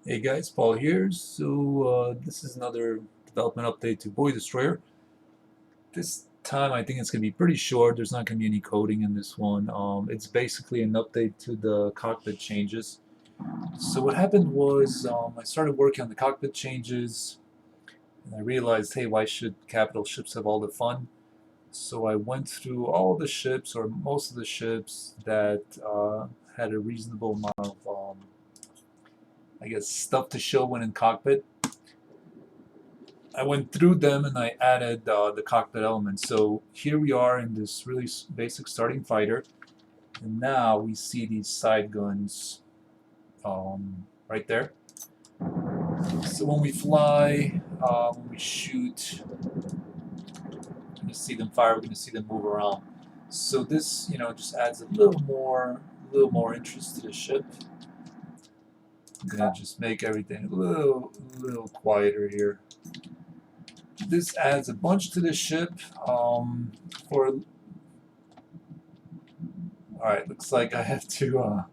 Hey guys, Paul here. This is another development update to Boy Destroyer. This time I think it's going to be pretty short. There's not going to be any coding in this one. It's basically an update to the cockpit changes. So what happened was I started working on the cockpit changes and I realized, hey, why should capital ships have all the fun? So I went through all the ships or most of the ships that had a reasonable amount of, I guess, stuff to show when in cockpit. I went through them and I added the cockpit elements. So here we are in this really basic starting fighter, and now we see these side guns right there. So when we fly, when we shoot, we're going to see them fire. We're going to see them move around. So this, just adds a little more interest to the ship. I'm going to just make everything a little quieter here. This adds a bunch to the ship. For Alright, looks like I have to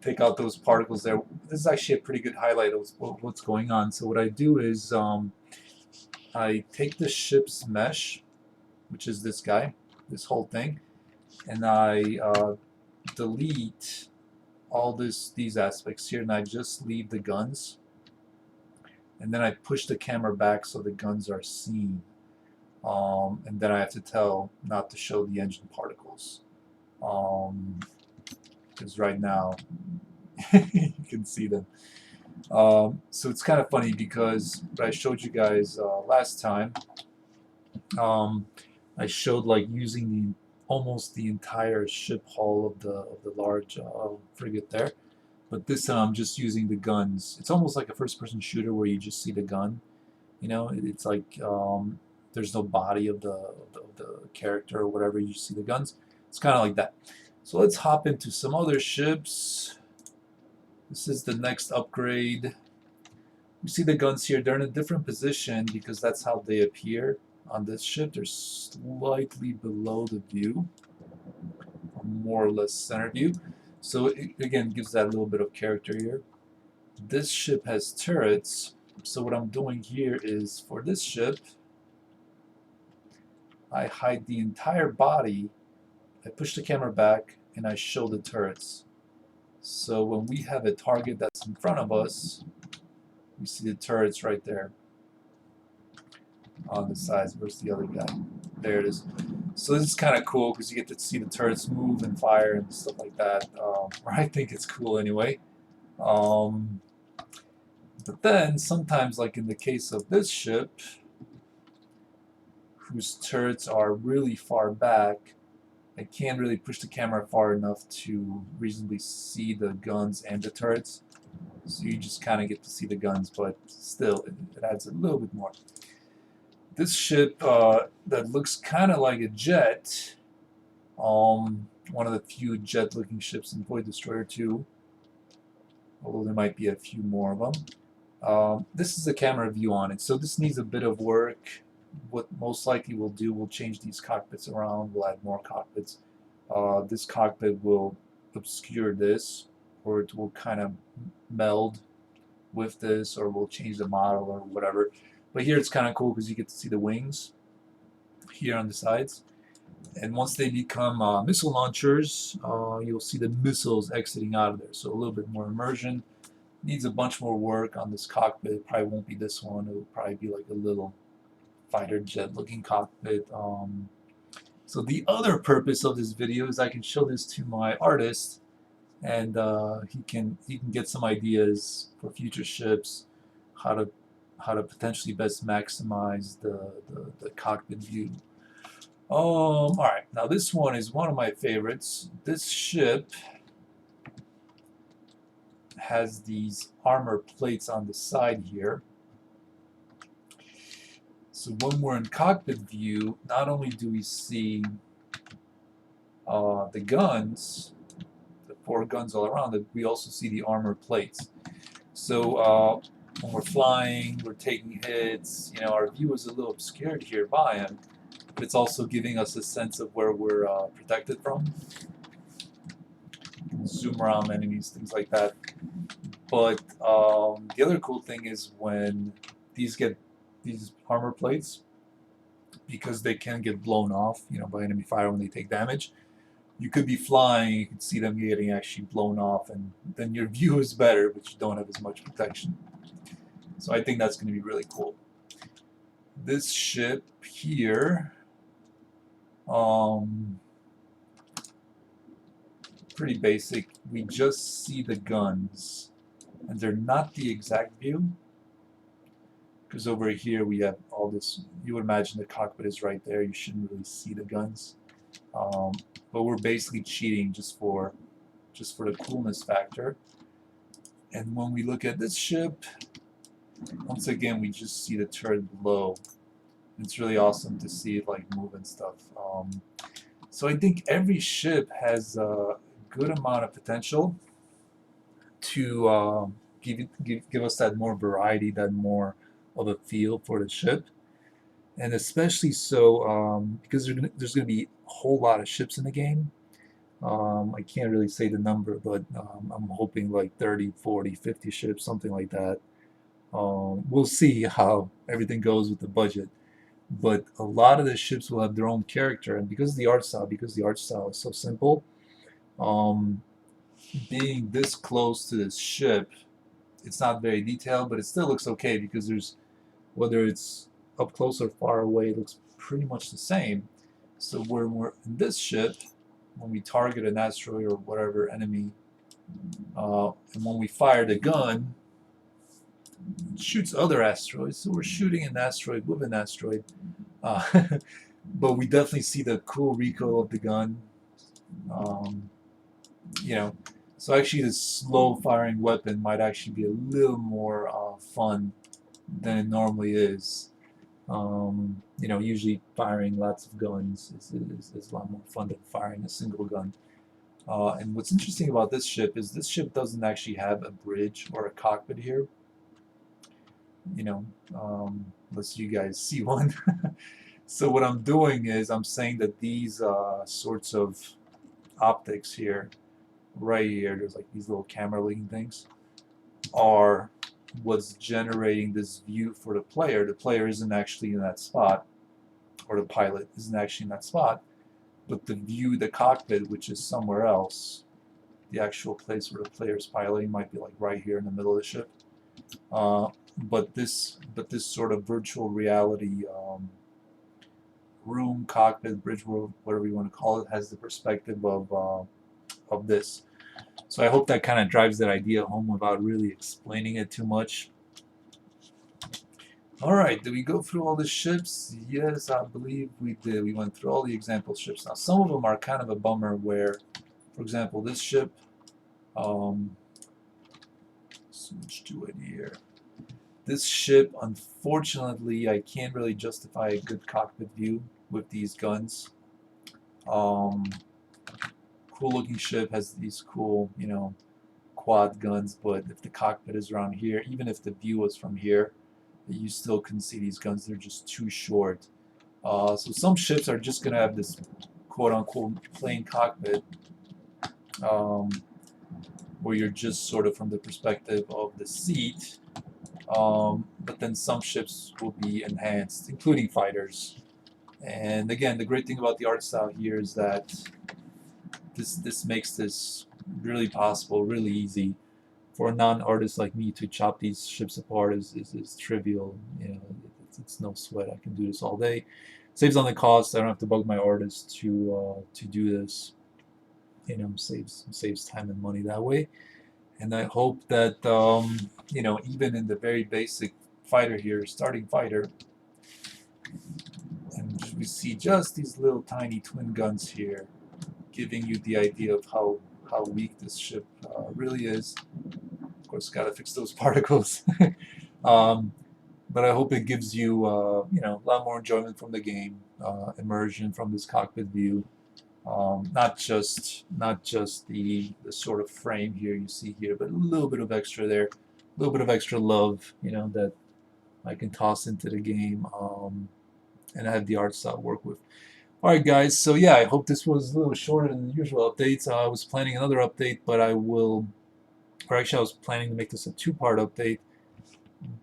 take out those particles there. This is actually a pretty good highlight of what's going on. So what I do is I take the ship's mesh, which is this guy, this whole thing, and I delete all these aspects here, and I just leave the guns. And then I push the camera back so the guns are seen. And then I have to tell not to show the engine particles. Because right now you can see them. So it's kind of funny because what I showed you guys last time, I showed like using almost the entire ship hull of the large frigate there, but this time I'm just using the guns. It's almost like a first-person shooter where you just see the gun. It's like there's no body of the character or whatever. You see the guns. It's kind of like that. So let's hop into some other ships. This is the next upgrade. You see the guns here. They're in a different position because that's how they appear on this ship. They're slightly below the view, or more or less center view. So it again gives that little bit of character here. This ship has turrets. So what I'm doing here is for this ship, I hide the entire body. I push the camera back and I show the turrets. So when we have a target that's in front of us, we see the turrets right there on the sides. Where's the other guy? There it is. So this is kind of cool because you get to see the turrets move and fire and stuff like that. Or I think it's cool anyway. But then sometimes, like in the case of this ship, whose turrets are really far back, I can't really push the camera far enough to reasonably see the guns and the turrets. So you just kind of get to see the guns, but still, it adds a little bit more. This ship that looks kind of like a jet, one of the few jet-looking ships in Void Destroyer 2, although there might be a few more of them. This is a camera view on it, so this needs a bit of work. What most likely we'll do, we'll change these cockpits around, we'll add more cockpits. This cockpit will obscure this, or it will kind of meld with this, or we'll change the model or whatever. But here it's kind of cool because you get to see the wings here on the sides. And once they become missile launchers, you'll see the missiles exiting out of there. So a little bit more immersion. Needs a bunch more work on this cockpit. It probably won't be this one. It will probably be like a little fighter jet looking cockpit. So the other purpose of this video is I can show this to my artist, and he can get some ideas for future ships, how to potentially best maximize the cockpit view. Alright, now this one is one of my favorites. This ship has these armor plates on the side here. So when we're in cockpit view, not only do we see the guns, the 4 guns all around it, we also see the armor plates. So when we're flying, we're taking hits, our view is a little obscured here by them, but it's also giving us a sense of where we're protected from. Zoom around enemies, things like that. But the other cool thing is when these get these armor plates, because they can get blown off, by enemy fire when they take damage. You could be flying, you can see them getting actually blown off, and then your view is better, but you don't have as much protection. So I think that's going to be really cool. This ship here, pretty basic. We just see the guns, and they're not the exact view, because over here we have all this. You would imagine the cockpit is right there. You shouldn't really see the guns, but we're basically cheating just for the coolness factor. And when we look at this ship, once again we just see the turret below. It's really awesome to see it like move and stuff. So I think every ship has a good amount of potential to give us that more variety, that more of a feel for the ship. And especially so because there's going to be a whole lot of ships in the game. I can't really say the number, but I'm hoping like 30, 40, 50 ships, something like that. We'll see how everything goes with the budget. But a lot of the ships will have their own character, and because the art style is so simple, being this close to this ship, it's not very detailed, but it still looks okay because there's, whether it's up close or far away, it looks pretty much the same. So when we're in this ship, when we target an asteroid or whatever enemy, and when we fire the gun, it shoots other asteroids. So we're shooting an asteroid with an asteroid. But we definitely see the cool recoil of the gun. So actually the slow firing weapon might actually be a little more fun than it normally is. Usually firing lots of guns is a lot more fun than firing a single gun. And what's interesting about this ship is this ship doesn't actually have a bridge or a cockpit here. Unless you guys see one. So what I'm doing is I'm saying that these sorts of optics here, right here, there's like these little camera looking things, are what's generating this view for the player. The player isn't actually in that spot, or the pilot isn't actually in that spot, but the view, the cockpit, which is somewhere else, the actual place where the player is piloting might be like right here in the middle of the ship. But this sort of virtual reality room, cockpit, bridge world, whatever you want to call it, has the perspective of this. So I hope that kind of drives that idea home without really explaining it too much. Alright, did we go through all the ships? Yes, I believe we did. We went through all the example ships. Now some of them are kind of a bummer where, for example, this ship, switch to it here. This ship, unfortunately, I can't really justify a good cockpit view with these guns. Cool looking ship, has these cool, quad guns, but if the cockpit is around here, even if the view was from here, you still couldn't see these guns. They're just too short. So some ships are just going to have this quote-unquote plain cockpit, where you're just sort of from the perspective of the seat. But then some ships will be enhanced, including fighters. And again, the great thing about the art style here is that this makes this really possible, really easy. For a non-artist like me to chop these ships apart is trivial. It's no sweat. I can do this all day. Saves on the cost. I don't have to bug my artist to do this. Saves time and money that way. And I hope that even in the very basic fighter here, starting fighter, and we see just these little tiny twin guns here, giving you the idea of how weak this ship really is. Of course, got to fix those particles. But I hope it gives you a lot more enjoyment from the game, immersion from this cockpit view. Not just the sort of frame here you see here, but a little bit of extra there, a little bit of extra love, that I can toss into the game, and I have the art style to work with. Alright guys, so yeah, I hope this was a little shorter than the usual updates. I was planning another update, but I will or actually I was planning to make this a two-part update,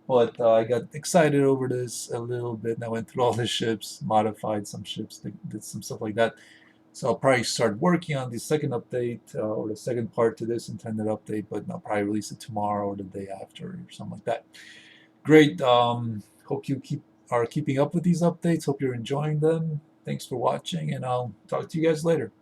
but I got excited over this a little bit, and I went through all the ships, modified some ships, did some stuff like that. So I'll probably start working on the second update, or the second part to this intended update, but I'll probably release it tomorrow or the day after or something like that. Great. Hope you are keeping up with these updates. Hope you're enjoying them. Thanks for watching, and I'll talk to you guys later.